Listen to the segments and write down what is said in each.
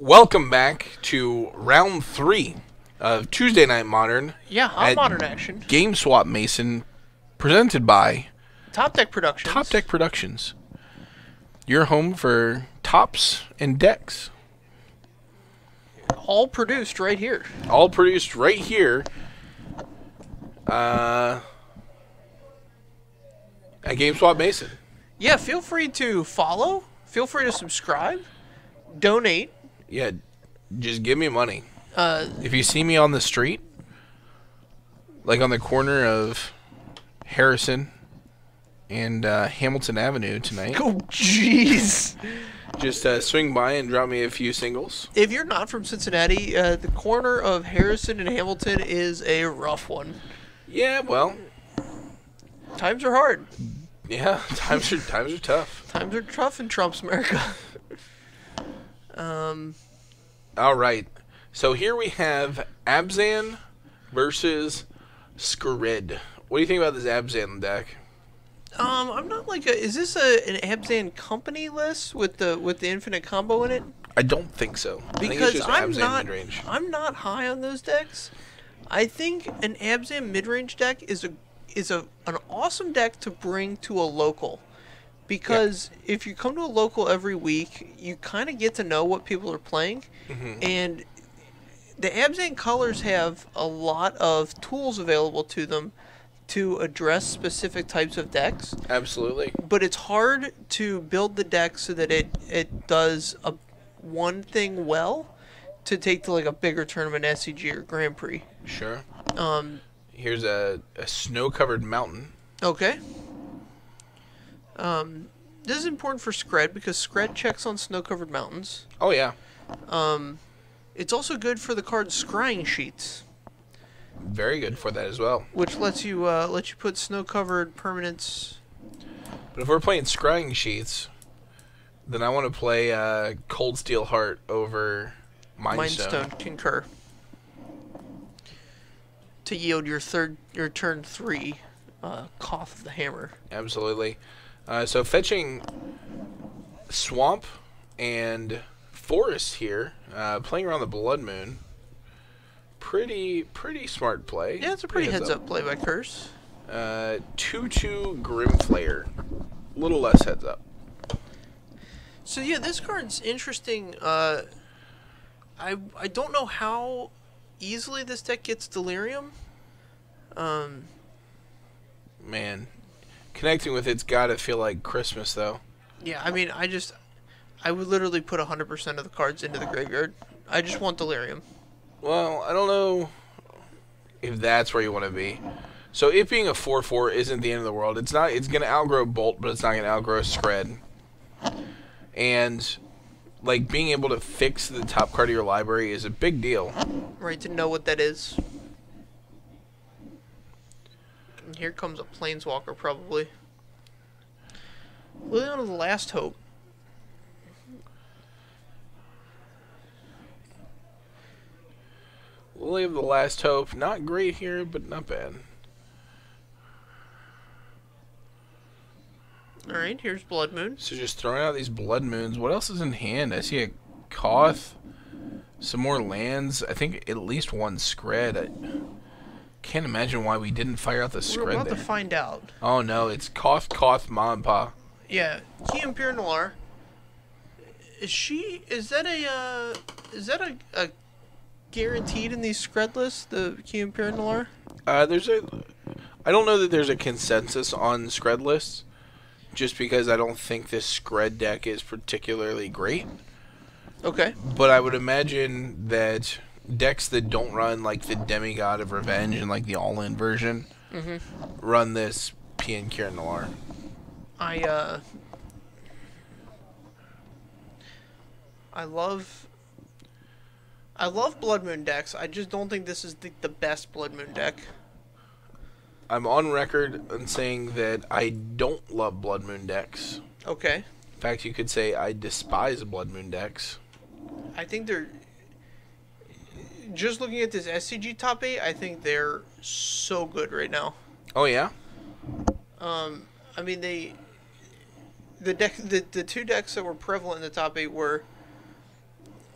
Welcome back to round 3 of Tuesday Night Modern. Yeah, hot modern action. GameSwap Mason, presented by Top Deck Productions. Top Deck Productions. Your home for tops and decks. All produced right here. All produced right here at GameSwap Mason. Yeah, feel free to follow. Feel free to subscribe. Donate. Yeah, just give me money. If you see me on the street, like on the corner of Harrison and Hamilton Avenue tonight, Oh, jeez. just swing by and drop me a few singles. If you're not from Cincinnati, the corner of Harrison and Hamilton is a rough one. Yeah, well, Times are hard. yeah, times are tough. Times are tough in Trump's America. All right, so here we have Abzan versus Skred. What do you think about this Abzan deck? I'm not like a. Is this an Abzan company list with the infinite combo in it? I don't think so. I think it's Because just I'm Abzan not. mid-range. I'm not high on those decks. I think an Abzan mid-range deck is an awesome deck to bring to a local. Because if you come to a local every week, you kind of get to know what people are playing. And the Abzan colors have a lot of tools available to them to address specific types of decks. Absolutely. But it's hard to build the deck so that it does one thing well to take to like a bigger tournament, SCG or Grand Prix. Sure. Here's a snow-covered mountain. Okay. This is important for Skred because Skred checks on snow-covered mountains. Oh, yeah. It's also good for the card Scrying Sheets, Very good for that as well. which lets you put snow-covered permanents. But if we're playing Scrying Sheets, then I want to play Cold Steel Heart over Mindstone. Concur. To yield your turn 3 Cough of the Hammer. Absolutely. So fetching Swamp and Forest here, playing around the Blood Moon. Pretty smart play. Yeah, it's a pretty heads-up play by Kurz. 2/2 Grimflayer. A little less heads up. So yeah, this card's interesting. I don't know how easily this deck gets Delirium. Man, connecting with it's gotta feel like Christmas though. Yeah, I mean, I would literally put 100% of the cards into the graveyard. I just want Delirium. Well, I don't know if that's where you want to be. So it being a 4/4 isn't the end of the world. It's not. It's gonna outgrow Bolt, but it's not gonna outgrow Skred. And like being able to fix the top card of your library is a big deal. Right, to know what that is. And here comes a Planeswalker, probably. Liliana of the Last Hope. Lily of the Last Hope, not great here, but not bad. Alright, here's Blood Moon. So just throwing out these Blood Moons. What else is in hand? I see a Koth, some more lands. I think at least one Skred. I can't imagine why we didn't fire out the Skred We're about there. to find out. Oh no, it's Koth, Ma and Pa. Yeah, Key Imperial Noir. Is that a guaranteed in these Skred lists, the Key Imperial Noir? I don't know that there's a consensus on Skred lists, just because I don't think this Skred deck is particularly great. Okay. But I would imagine that decks that don't run like the Demigod of Revenge and like the all-in version run this PNK Noir. I love Blood Moon decks. I just don't think this is the best Blood Moon deck. I'm on record on saying that I don't love Blood Moon decks. Okay. In fact, you could say I despise Blood Moon decks. I think they're... Just looking at this SCG top 8, I think they're so good right now. Oh, yeah? I mean, the two decks that were prevalent in the top 8 were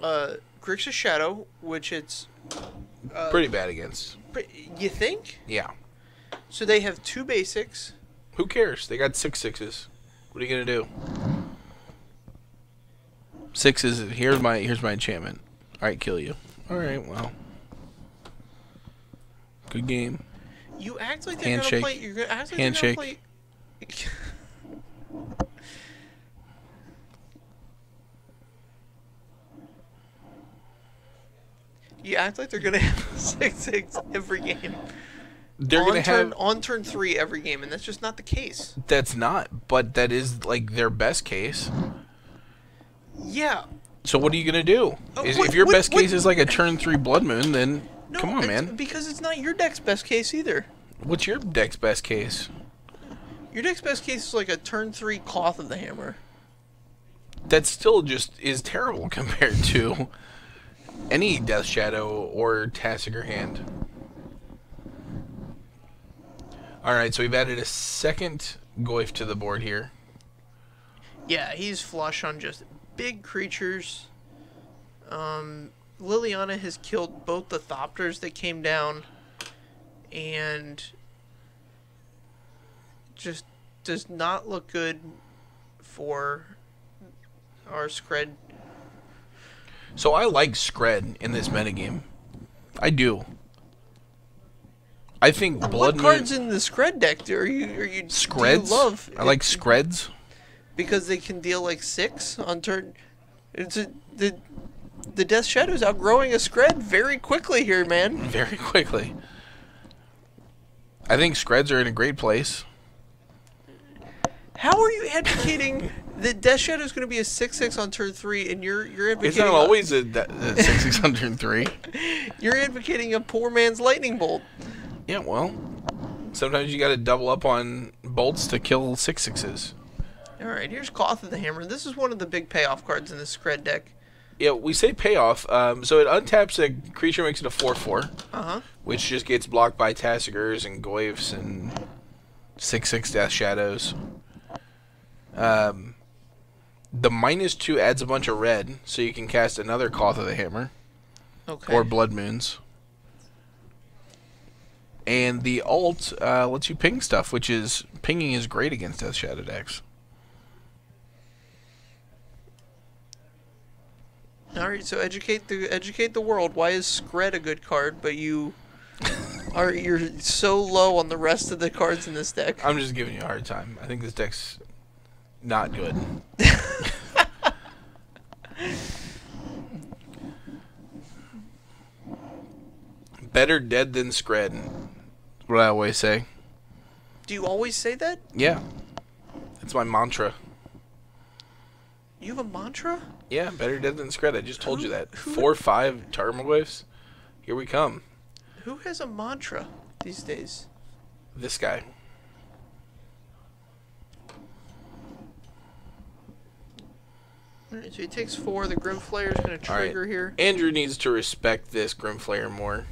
Grixis Shadow, which it's Pretty bad against. you think? Yeah. So they have 2 basics. Who cares? They got 6/6s. What are you gonna do? 6s. Here's my enchantment. All right, kill you. All right, well, good game. You act like they're Handshake. gonna play. You're gonna act like Handshake. they're gonna play. You act like they're gonna have 6/6 every game. They're gonna have. On turn 3 every game, and that's just not the case. That's not, but that is like their best case. Yeah. So what are you gonna do? If your best case is like a turn 3 Blood Moon, then No, come on, man. Because it's not your deck's best case either. What's your deck's best case? Your deck's best case is like a turn 3 Cloth of the Hammer. That still just is terrible compared to any Death Shadow or Tasigur hand. Alright, so we've added a second Goyf to the board here. Yeah, he's flush on just big creatures. Liliana has killed both the Thopters that came down, and just does not look good for our Skred. So I like Skred in this metagame. I do. I think Blood What Moon... cards in the Skred deck are you Skreds? do you love? I like Skreds. Because they can deal like 6 on turn. The Death Shadow is outgrowing a Skred very quickly here, man. Very quickly. I think Skreds are in a great place. How are you advocating that Death Shadow is going to be a 6/6 on turn 3, and you're advocating? It's not always a 6/6 on turn 3. You're advocating a poor man's lightning bolt. Yeah, well, sometimes you got to double up on bolts to kill 6/6s. All right, here's Cloth of the Hammer. This is one of the big payoff cards in the Skred deck. Yeah, we say payoff. So it untaps a creature, makes it a 4/4, which just gets blocked by Tasigurs and Goyfs and 6/6 Death Shadows. The -2 adds a bunch of red, so you can cast another Cloth of the Hammer. Okay. Or Blood Moons. And the alt lets you ping stuff, which is... Pinging is great against Death Shadow decks. All right, so educate the world. Why is Skred a good card, but you're so low on the rest of the cards in this deck? I'm just giving you a hard time. I think this deck's not good. Better dead than Skred. That's what I always say. Do you always say that? Yeah. That's my mantra. You have a mantra? Yeah, better dead than Skred. I just told you that. 4/5 Tarmogoyfs. Here we come. Who has a mantra these days? This guy. Alright, so he takes 4. The Grimflayer is going to trigger here. Andrew needs to respect this Grimflayer more.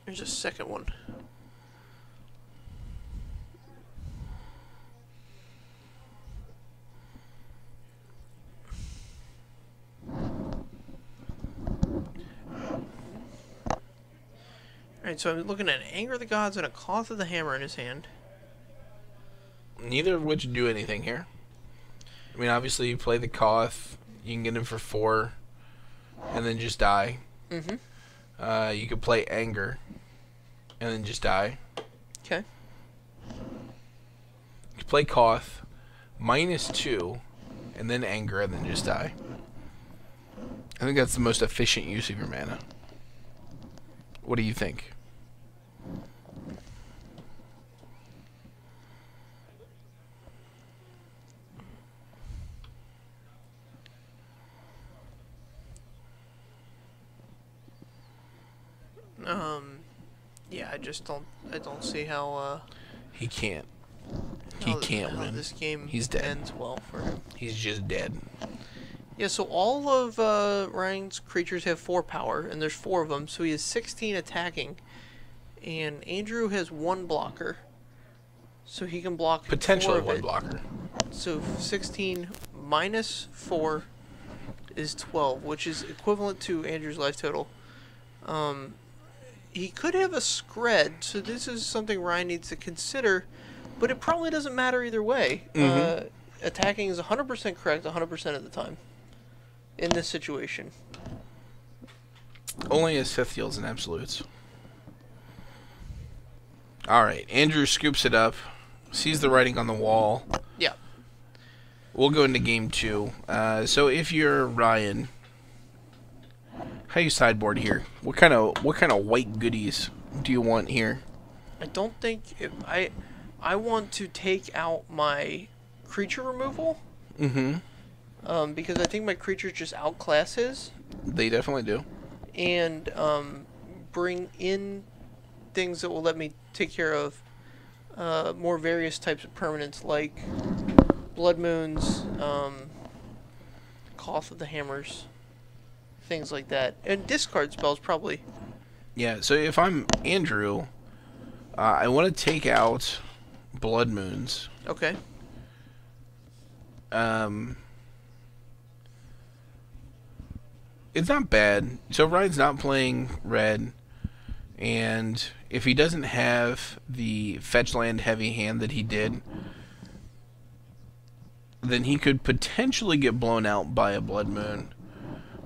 There's a second one. Alright, so I'm looking at Anger of the Gods and a Cloth of the Hammer in his hand. Neither of which do anything here. I mean, obviously, you play the Koth, you can get him for 4, and then just die. You could play Anger, and then just die. Okay. You could play Koth, -2, and then Anger, and then just die. I think that's the most efficient use of your mana. What do you think? Yeah, I don't see how, He can't. He can't how win. this game He's dead. ends well for him. He's just dead. Yeah, so all of Ryan's creatures have 4 power, and there's 4 of them, so he has 16 attacking. And Andrew has 1 blocker. So he can block Potentially 4 of one it. blocker. So 16 minus 4 is 12, which is equivalent to Andrew's life total. He could have a Skred, so this is something Ryan needs to consider, but it probably doesn't matter either way. Attacking is 100% correct 100% of the time in this situation. Only as fifth heals and absolutes. Alright, Andrew scoops it up, sees the writing on the wall. Yeah. We'll go into game 2. So if you're Ryan, how you sideboard here? What kind of white goodies do you want here? I don't think I want to take out my creature removal. Because I think my creatures just outclass his. They definitely do. And bring in things that will let me take care of more various types of permanents like Blood Moons, Cough of the Hammers, things like that. And discard spells, probably. Yeah, so if I'm Andrew, I want to take out Blood Moons. Okay. It's not bad. So Ryan's not playing red, and if he doesn't have the fetch land heavy hand that he did, then he could potentially get blown out by a Blood Moon.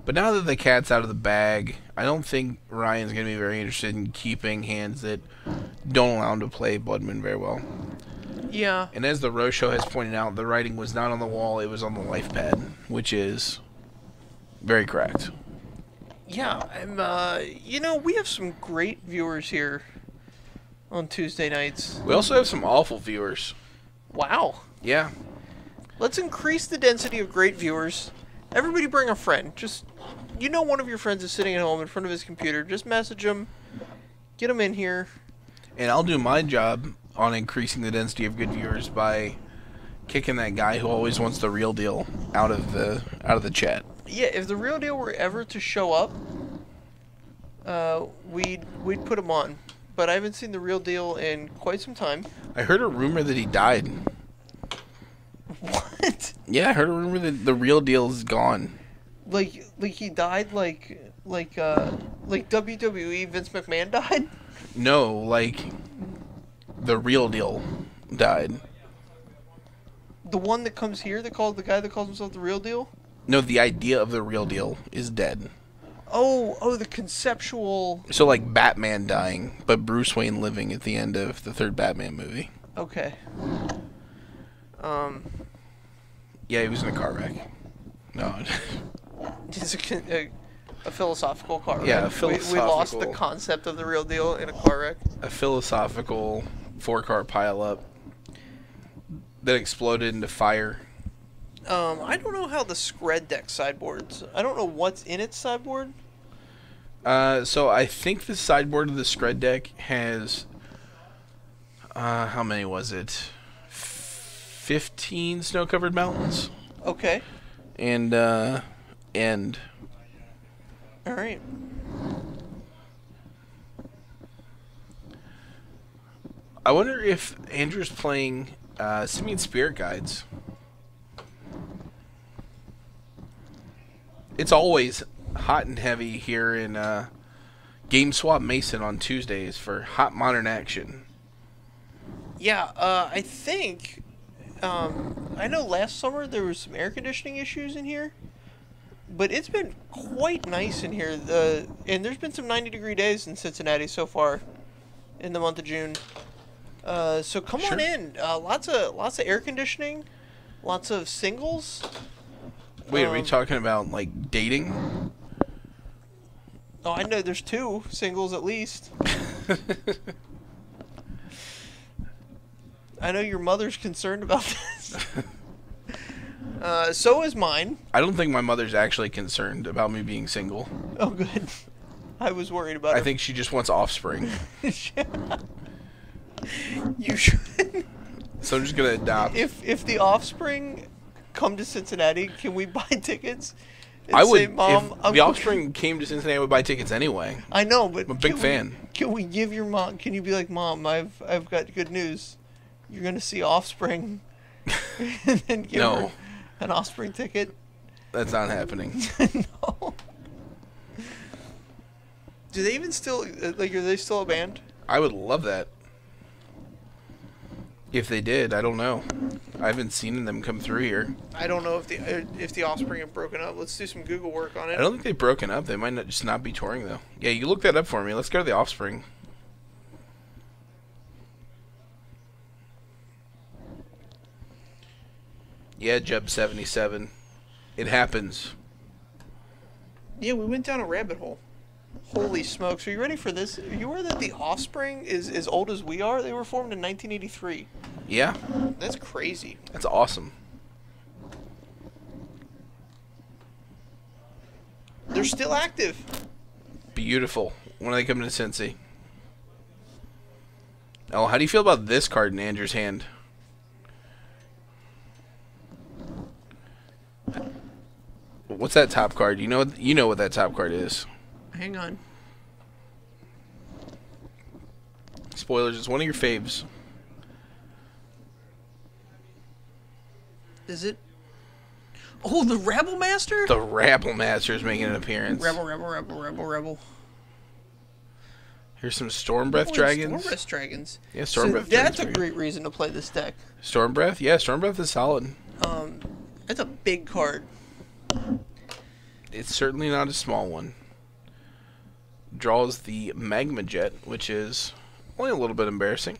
But now that the cat's out of the bag, I don't think Ryan's going to be very interested in keeping hands that don't allow him to play Blood Moon very well. Yeah. And as the Rosho has pointed out, the writing was not on the wall, it was on the life pad, which is very correct. Yeah, we have some great viewers here on Tuesday nights. We also have some awful viewers. Wow. Yeah. Let's increase the density of great viewers. Everybody bring a friend. Just, one of your friends is sitting at home in front of his computer. Just message them. Get them in here. And I'll do my job on increasing the density of good viewers by kicking that guy who always wants the real deal out of the chat. Yeah, if the real deal were ever to show up, we'd put him on. But I haven't seen the real deal in quite some time. I heard a rumor that he died. What? Yeah, I heard a rumor that the real deal is gone. Like he died like WWE Vince McMahon died? No, like the real deal died. The one that comes here, the guy that calls himself the real deal? No, the idea of the real deal is dead. Oh, the conceptual. So like Batman dying, but Bruce Wayne living at the end of the third Batman movie. Okay. Yeah, he was in a car wreck. No. It's a philosophical car wreck. Yeah, a philosophical. We lost the concept of the real deal in a car wreck. A philosophical 4-car pileup that exploded into fire. I don't know how the Skred deck sideboards. I don't know what's in its sideboard. So I think the sideboard of the Skred deck has how many was it? 15 snow-covered mountains. Okay. And all right. I wonder if Andrew's playing Simian Spirit Guides. It's always hot and heavy here in GameSwap Mason on Tuesdays for hot modern action. Yeah, I think I know last summer there was some air conditioning issues in here, but it's been quite nice in here. And there's been some 90-degree days in Cincinnati so far in the month of June. So come on in. Lots of air conditioning, lots of singles. Wait, are we talking about like dating? Oh, I know there's 2 singles at least. I know your mother's concerned about this. So is mine. I don't think my mother's actually concerned about me being single. Oh, good. I was worried about it. I think she just wants offspring. You should. So I'm just gonna adopt. If the offspring come to Cincinnati, can we buy tickets? And I would. say, Mom, if the offspring came to Cincinnati, I would buy tickets anyway. I know, but I'm a big fan. Can we give your mom? Can you be like, Mom? I've got good news. You're gonna see Offspring, and then give her No, an Offspring ticket. that's not happening. No. Do they even still like? Are they still a band? I would love that. If they did, I don't know. I haven't seen them come through here. I don't know if the Offspring have broken up. Let's do some Google work on it. I don't think they've broken up. They might just not be touring, though. Yeah, you look that up for me. Let's go to the Offspring. Yeah, Jeb77. It happens. Yeah, we went down a rabbit hole. Holy smokes. Are you ready for this? Are you aware that the Offspring is as old as we are? They were formed in 1983. Yeah. That's crazy. That's awesome. They're still active. Beautiful. When are they coming to Cincy? Oh, how do you feel about this card in Andrew's hand? What's that top card? You know what that top card is. Hang on. Spoilers, it's one of your faves. Is it? Oh, the Rebel Master? The Rabble Master is making an appearance. Rebel. Here's some Stormbreath Oh, Dragons. Stormbreath Dragons. Yeah, So Stormbreath Dragons. that's a are good. great reason to play this deck. Stormbreath? Yeah, Stormbreath is solid. That's a big card. It's certainly not a small one. Draws the Magma Jet, which is only a little bit embarrassing.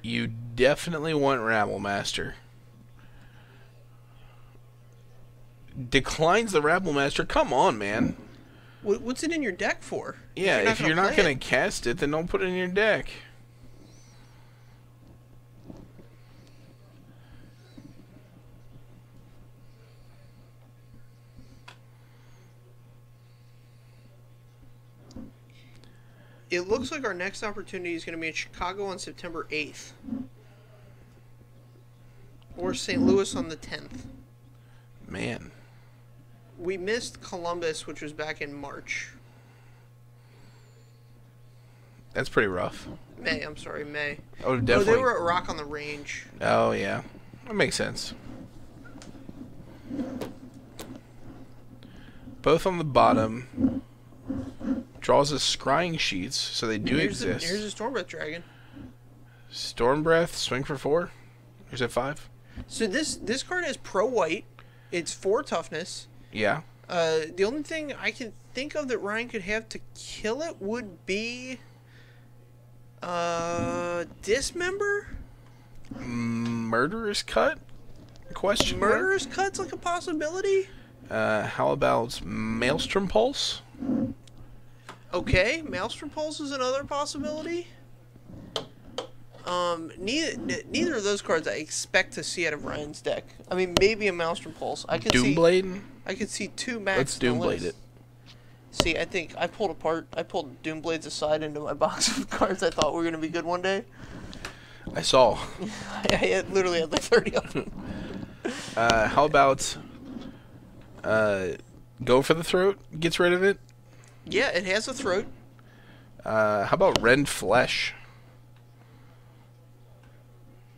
You definitely want Rabble Master. Declines the Rabble Master. Come on, man. What's it in your deck for? Yeah, if you're not play going to cast it, then don't put it in your deck. It looks like our next opportunity is going to be in Chicago on September 8th. Or St. Louis on the 10th. Man. We missed Columbus, which was back in March. That's pretty rough. May. Oh, Oh, definitely. they were at Rock on the Range. Oh, yeah. That makes sense. Both on the bottom. Draws us scrying sheets, so they do exist. Here's a Stormbreath Dragon. Stormbreath, swing for 4. Here's at 5. So this card is pro white. It's 4 toughness. Yeah. The only thing I can think of that Ryan could have to kill it would be Dismember? Murderous Cut? Question mark? Murderous Cut's like a possibility. How about Maelstrom Pulse? Okay, Maelstrom Pulse is another possibility. Neither of those cards I expect to see out of Ryan's deck. I mean, maybe a Maelstrom Pulse. I could Doomblade? I could see 2 max. Let's Doomblade it. See, I think I pulled Doomblades aside into my box of cards I thought were going to be good one day. I saw. I literally had like 30 of them. How about Go for the Throat? Gets rid of it. Yeah, it has a throat. How about Rend Flesh?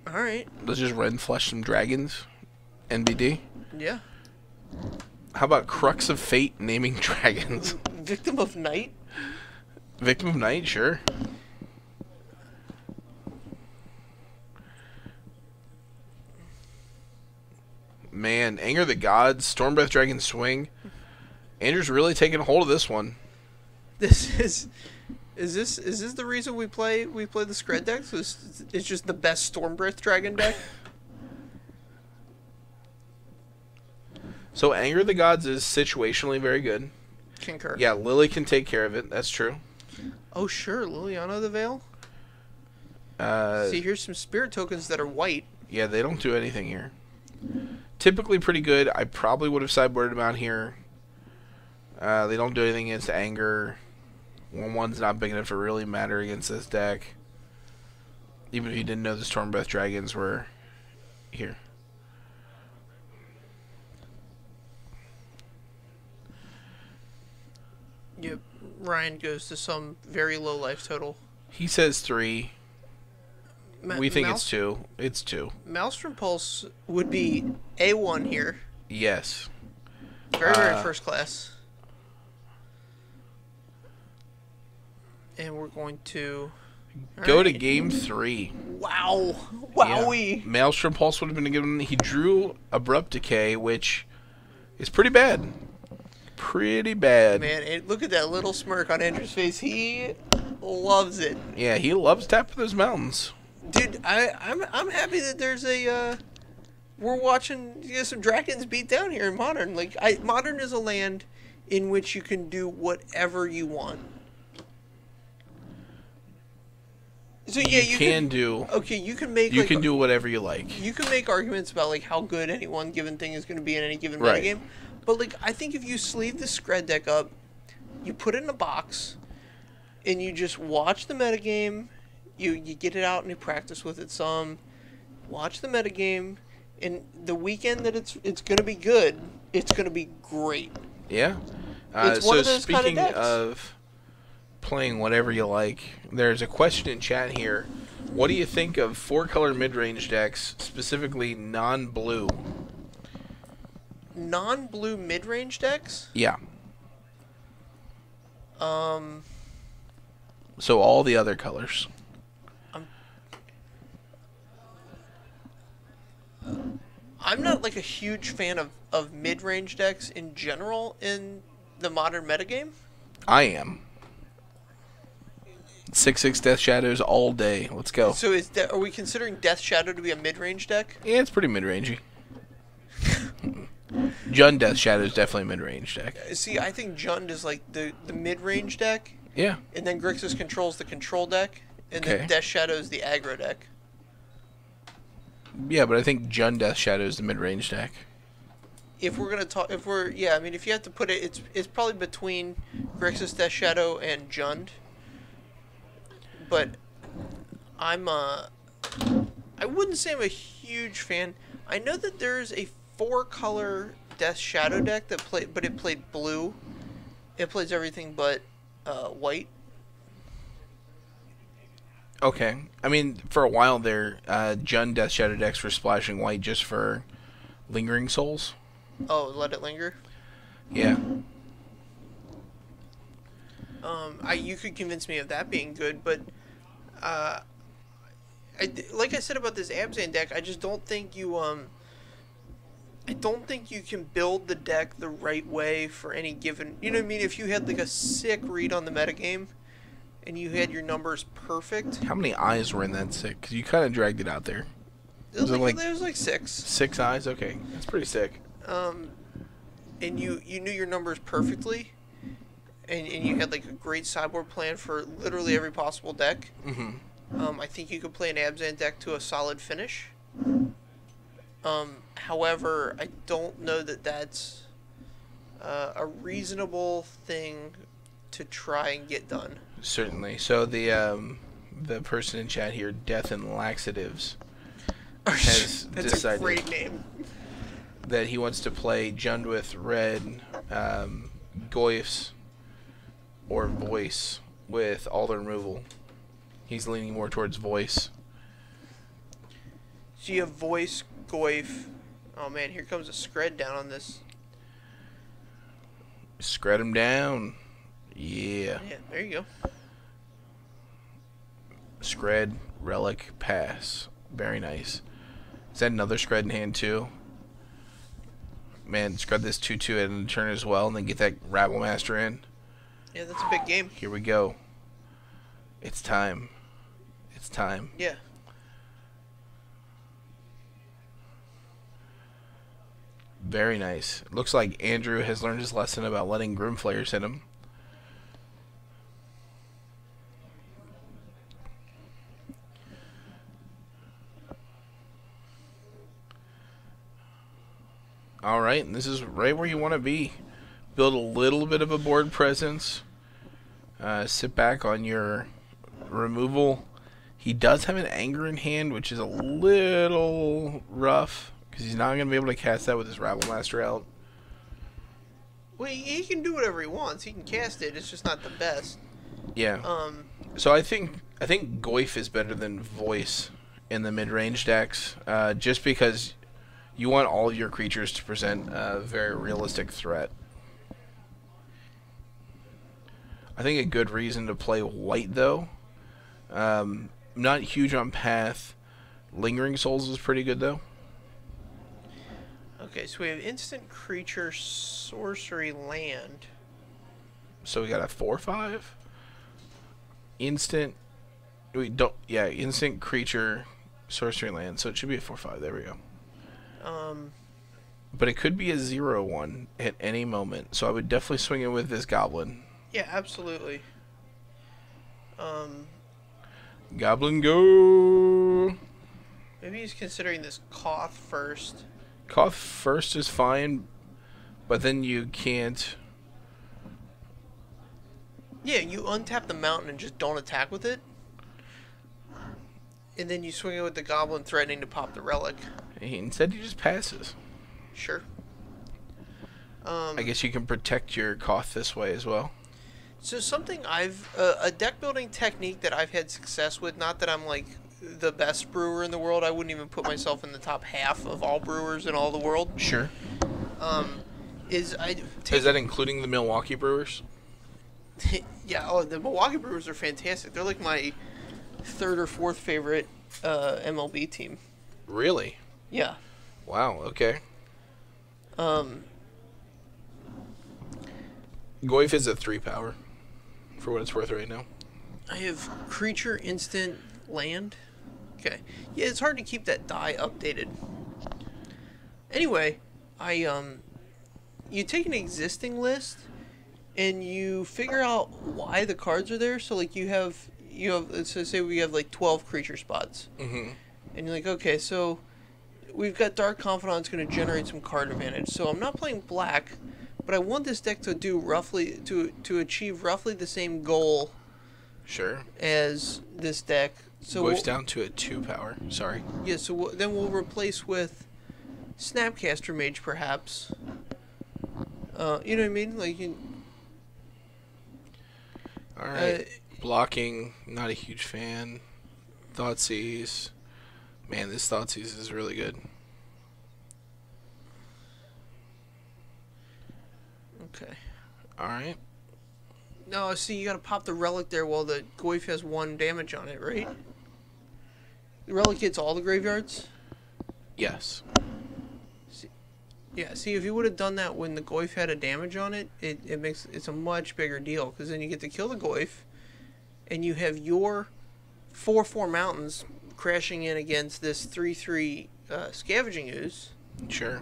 All right. Let's just Rend Flesh some dragons. NBD. Yeah. How about Crux of Fate naming dragons? Victim of Night. Victim of Night, sure. Man, Anger the Gods, Stormbreath Dragon Swing. Andrew's really taking hold of this one. Is this the reason we play the Skred deck? So it's just the best Stormbreath Dragon deck. So Anger the Gods is situationally very good. Concur. Yeah, Lily can take care of it. That's true. Oh sure, Liliana the Veil. See, here's some spirit tokens that are white. Yeah, they don't do anything here. Typically pretty good. I probably would have sideboarded them out here. They don't do anything against Anger. 1/1's not big enough to really matter against this deck. Even if you didn't know the Stormbreath Dragons were here. Yep. Ryan goes to some very low life total. He says 3. We think it's 2. It's 2. Maelstrom Pulse would be A1 here. Yes. Very, very first class. And we're going to... Go to game 3. Wow. Wowie. Yeah. Maelstrom Pulse would have been given. He drew Abrupt Decay, which is pretty bad. Pretty bad. Man, look at that little smirk on Andrew's face. He loves it. Yeah, he loves tapping those mountains. Dude, I'm happy that there's a we're watching some Drakons beat down here in Modern. Like Modern is a land in which you can do whatever you want. So yeah, you can do. Okay, you can make. You can do whatever you like. You can make arguments about like how good any one given thing is going to be in any given right. metagame, but like I think if you sleeve the Skred deck up, you put it in a box, and you just watch the metagame, you get it out and you practice with it some, watch the metagame, and the weekend that it's going to be good, it's going to be great. Yeah. It's one so of those speaking kind of decks. of playing whatever you like, there's a question in chat here. What do you think of 4-color mid-range decks, specifically non-blue? Non-blue mid-range decks? Yeah. So all the other colors. I'm not like a huge fan of mid-range decks in general in the Modern metagame. I am. 6/6 Death Shadows all day. Let's go. So are we considering Death Shadow to be a mid-range deck? Yeah, it's pretty mid-rangey. Jund Death Shadow is definitely a mid-range deck. See, I think Jund is like the mid-range deck. Yeah. And then Grixis controls the control deck, and then Death Shadow is the aggro deck. Yeah, but I think Jund Death Shadow is the mid-range deck. If we're gonna talk, I mean, if you have to put it, it's probably between Grixis, Death Shadow, and Jund. But I wouldn't say I'm a huge fan. I know that there's a 4-color Death Shadow deck that it played blue. It plays everything but white. Okay. I mean, for a while there, Jund Death Shadow decks were splashing white just for Lingering Souls. Oh, let it linger? Yeah. You could convince me of that being good, but like I said about this Abzan deck, I just don't think you can build the deck the right way for any given. You know what I mean? If you had like a sick read on the metagame, and you had your numbers perfect. How many eyes were in that sick? Because you kind of dragged it out there. It was like 6. 6 eyes? Okay. That's pretty sick. And you knew your numbers perfectly, and you had like a great sideboard plan for literally every possible deck. Mm-hmm. I think you could play an Abzan deck to a solid finish. However, I don't know that that's a reasonable thing to try and get done. Certainly. So the person in chat here, Death and Laxatives, has That's decided a great name. that he wants to play Jund with red, Goyfs, or Voice with all the removal. He's leaning more towards Voice. So you have Voice, Goyf. Oh man, here comes a Skred down on this. Skred him down. Yeah. Yeah, there you go. Skred, Relic, Pass. Very nice. Is that another Skred in hand too? Man, Skred this 2/2 at a turn as well, and then get that Rabble Master in. Yeah, that's a big game. Here we go. It's time. It's time. Yeah. Very nice. Looks like Andrew has learned his lesson about letting Grimflayers hit him. Alright, and this is right where you want to be. Build a little bit of a board presence. Sit back on your removal. He does have an Anger in hand, which is a little rough, because he's not going to be able to cast that with his Rabble Master out. Well, he can do whatever he wants. He can cast it. It's just not the best. Yeah. So I think Goyf is better than Voice in the mid-range decks, just because you want all of your creatures to present a very realistic threat. I think a good reason to play white, though. Not huge on Path. Lingering Souls is pretty good, though. Okay, so we have instant creature sorcery land. So we got a 4/5. Instant. We don't. Yeah, instant creature sorcery land. So it should be a 4/5. There we go. But it could be a 0/1 at any moment. So I would definitely swing it with this goblin. Yeah, absolutely. Goblin go. Maybe he's considering this Koth first. Koth first is fine, but then you can't. Yeah, you untap the mountain and just don't attack with it. And then you swing it with the goblin threatening to pop the relic. Instead, he just passes. Sure. I guess you can protect your Koth this way as well. So something a deck building technique that I've had success with, not that I'm like the best brewer in the world, I wouldn't even put myself in the top half of all brewers in all the world. Sure. Is that including the Milwaukee Brewers? Yeah, the Milwaukee Brewers are fantastic. They're like my third or fourth favorite MLB team. Really? Yeah. Wow, okay. Goyf is a 3-power, for what it's worth right now. I have creature, instant, land. Okay. Yeah, it's hard to keep that die updated. Anyway, you take an existing list and you figure out why the cards are there. So like you have so say we have like 12 creature spots. Mm-hmm. And you're like, okay, so we've got Dark Confidant's going to generate some card advantage. So I'm not playing black, but I want this deck to do roughly to achieve roughly the same goal. Sure. As this deck. So Goyf's down to a 2-power. Sorry. Yeah, so then we'll replace with Snapcaster Mage, perhaps. You know what I mean? Like, all right. Blocking, not a huge fan. Thoughtseize. Man, this Thoughtseize is really good. Okay. All right. No, see, you gotta pop the relic there while the Goyf has 1 damage on it, right? The relic hits all the graveyards? Yes. See, if you would have done that when the Goyf had a damage on it, it's a much bigger deal, because then you get to kill the Goyf, and you have your 4/4 mountains crashing in against this 3/3 Scavenging Ooze. Sure.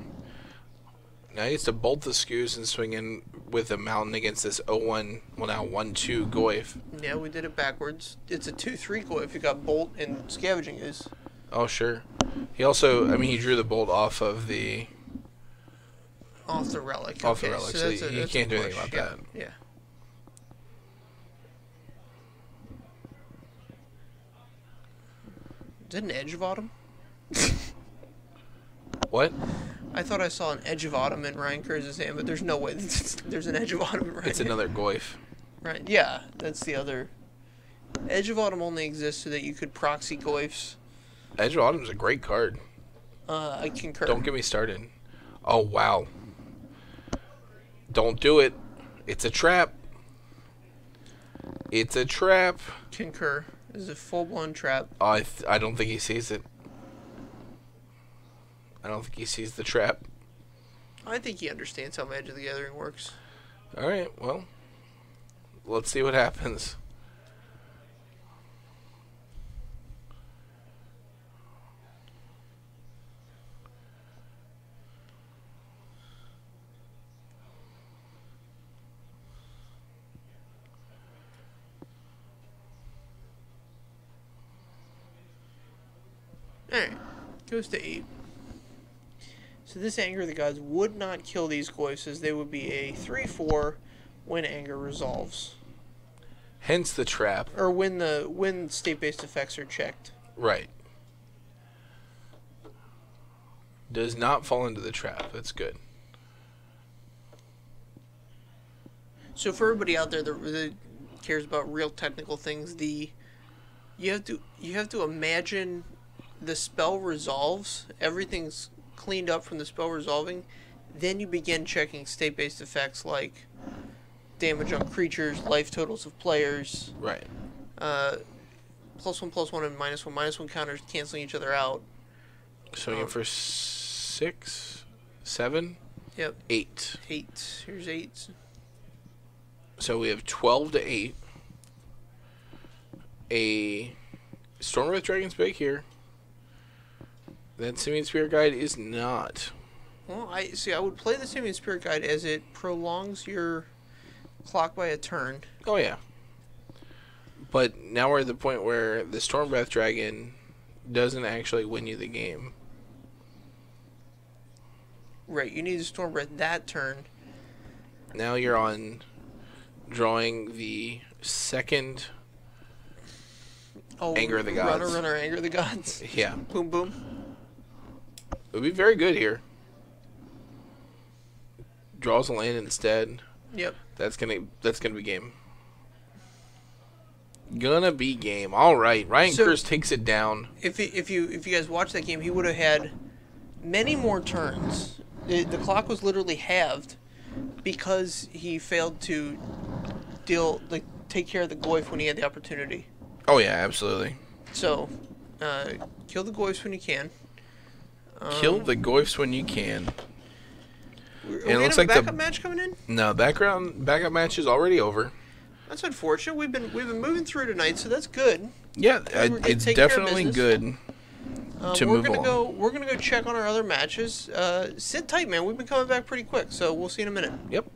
Now he gets to bolt the Scoos and swing in with a mountain against this 0/1, well now 1/2 Goyf. Yeah, we did it backwards. It's a 2/3 Goyf. You got bolt and Scavenging Ooze. Oh, sure. He also, I mean, he drew the bolt off of the... Off the relic. Off the relic, so you can't do anything about that. Yeah. Is it an Edge of Autumn? What? I thought I saw an Edge of Autumn in Ryan Kurz's hand, but there's no way there's an Edge of Autumn in Ryan. It's another Goyf. Right, yeah, that's the other. Edge of Autumn only exists so that you could proxy Goyfs. Edge of Autumn's a great card. I concur. Don't get me started. Oh, wow. Don't do it. It's a trap. It's a trap. Concur. This is a full-blown trap. I don't think he sees it. I don't think he sees the trap. I think he understands how Magic the Gathering works. Alright, well, let's see what happens. Alright, goes to 8. So this Anger of the Gods would not kill these Goyfs, as they would be a 3/4 when Anger resolves. Hence the trap. Or when state-based effects are checked. Right. Does not fall into the trap. That's good. So for everybody out there that cares about real technical things, you have to imagine the spell resolves. Everything's cleaned up from the spell resolving. Then you begin checking state-based effects like damage on creatures, life totals of players. Right. +1/+1 and -1/-1 counters canceling each other out. Swinging for 6, 7, Yep. 8. 8. Here's 8. So we have 12 to 8. A Stormwrath Dragon's back here. That Simian Spirit Guide is not. Well, I would play the Simian Spirit Guide as it prolongs your clock by a turn. Oh, yeah. But now we're at the point where the Stormwrath Dragon doesn't actually win you the game. Right, you need to Stormbreath that turn. Now you're on drawing the second Anger of the Gods. Runner, Anger of the Gods. Yeah. Boom, boom. It would be very good here. Draws a land instead. Yep. That's gonna be game. Gonna be game. All right. Ryan Kurz takes it down. If you guys watched that game, he would have had many more turns. The clock was literally halved because he failed to take care of the Goyf when he had the opportunity. Oh yeah, absolutely. So, kill the Goyfs when you can. Kill the Goyfs when you can. And it looks like the backup match coming in. No, backup match is already over. That's unfortunate. We've been moving through tonight, so that's good. Yeah, it's definitely good to move along. We're gonna go check on our other matches. Sit tight, man. We've been coming back pretty quick, so we'll see you in a minute. Yep.